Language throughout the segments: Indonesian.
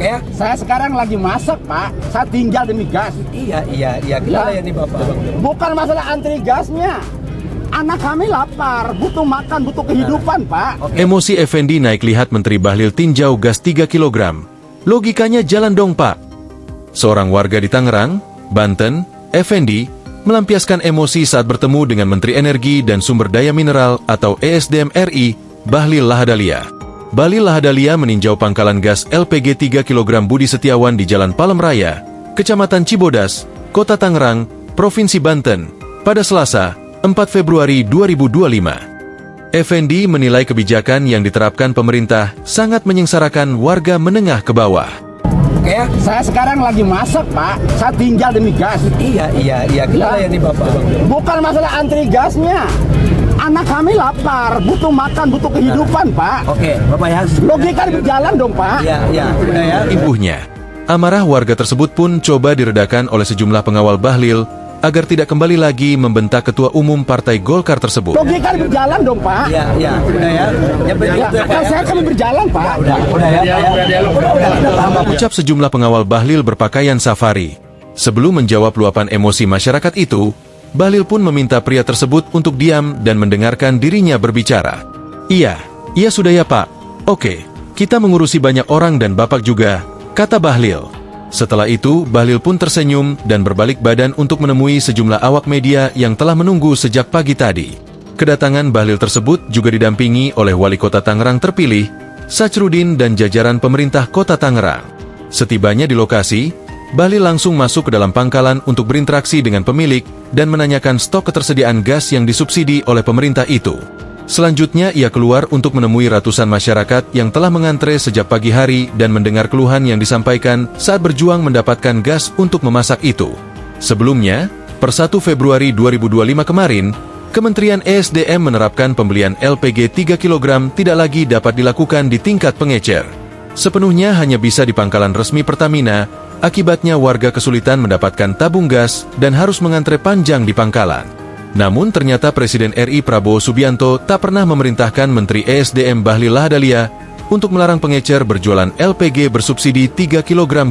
Oke. Saya sekarang lagi masak, Pak. Saya tinggal demi gas. Iya. Kita Ya. ini Bapak. Bukan masalah antri gasnya. Anak kami lapar, butuh makan, butuh kehidupan, Pak. Emosi Effendi naik lihat Menteri Bahlil tinjau gas 3 kg. Logikanya jalan dong, Pak. Seorang warga di Tangerang, Banten, Effendi, melampiaskan emosi saat bertemu dengan Menteri Energi dan Sumber Daya Mineral atau ESDM RI, Bahlil Lahadalia. Bahlil Lahadalia meninjau pangkalan gas LPG 3 kg Budi Setiawan di Jalan Palem Raya, Kecamatan Cibodas, Kota Tangerang, Provinsi Banten, pada Selasa, 4 Februari 2025. Effendi menilai kebijakan yang diterapkan pemerintah sangat menyengsarakan warga menengah ke bawah. Oke. Saya sekarang lagi masak, Pak. Saya tinggal demi gas. Iya. Kita Ya. ini Bapak. Bukan masalah antri gasnya. Anak kami lapar, butuh makan, butuh kehidupan, Pak. Oke, Bapak ya. Logika berjalan dong, Pak. Iya. Udah ya. Imbuhnya, amarah warga tersebut pun coba diredakan oleh sejumlah pengawal Bahlil agar tidak kembali lagi membentak Ketua Umum Partai Golkar tersebut. Logika berjalan dong, Pak. Iya. Udah ya. Ya begitu ya, Pak. Kan saya kami berjalan, Pak. Udah ya. Udah. Ucap sejumlah pengawal Bahlil berpakaian safari. Sebelum menjawab luapan emosi masyarakat itu, Bahlil pun meminta pria tersebut untuk diam dan mendengarkan dirinya berbicara. Iya sudah ya, Pak. Oke, kita mengurusi banyak orang dan Bapak juga, kata Bahlil. Setelah itu, Bahlil pun tersenyum dan berbalik badan untuk menemui sejumlah awak media yang telah menunggu sejak pagi tadi. Kedatangan Bahlil tersebut juga didampingi oleh Wali Kota Tangerang terpilih, Sacrudin dan jajaran pemerintah Kota Tangerang. Setibanya di lokasi, Bahlil langsung masuk ke dalam pangkalan untuk berinteraksi dengan pemilik dan menanyakan stok ketersediaan gas yang disubsidi oleh pemerintah itu. Selanjutnya ia keluar untuk menemui ratusan masyarakat yang telah mengantre sejak pagi hari dan mendengar keluhan yang disampaikan saat berjuang mendapatkan gas untuk memasak itu. Sebelumnya, per 1 Februari 2025 kemarin, Kementerian ESDM menerapkan pembelian LPG 3 kg tidak lagi dapat dilakukan di tingkat pengecer. Sepenuhnya hanya bisa di pangkalan resmi Pertamina, akibatnya warga kesulitan mendapatkan tabung gas dan harus mengantre panjang di pangkalan. Namun ternyata Presiden RI Prabowo Subianto tak pernah memerintahkan Menteri ESDM Bahlil Lahadalia untuk melarang pengecer berjualan LPG bersubsidi 3 kg.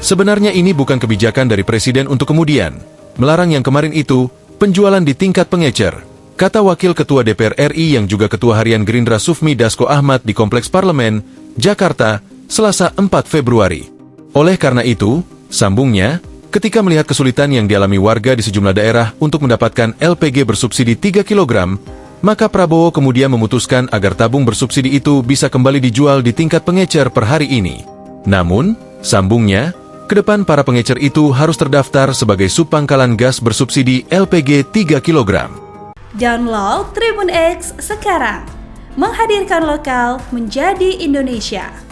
Sebenarnya ini bukan kebijakan dari Presiden untuk kemudian melarang yang kemarin itu penjualan di tingkat pengecer, kata Wakil Ketua DPR RI yang juga Ketua Harian Gerindra Sufmi Dasko Ahmad di Kompleks Parlemen, Jakarta, Selasa 4 Februari. Oleh karena itu, sambungnya, ketika melihat kesulitan yang dialami warga di sejumlah daerah untuk mendapatkan LPG bersubsidi 3 kg, maka Prabowo kemudian memutuskan agar tabung bersubsidi itu bisa kembali dijual di tingkat pengecer per hari ini. Namun, sambungnya, ke depan para pengecer itu harus terdaftar sebagai subpangkalan gas bersubsidi LPG 3 kg. Download Tribun X sekarang, menghadirkan lokal menjadi Indonesia.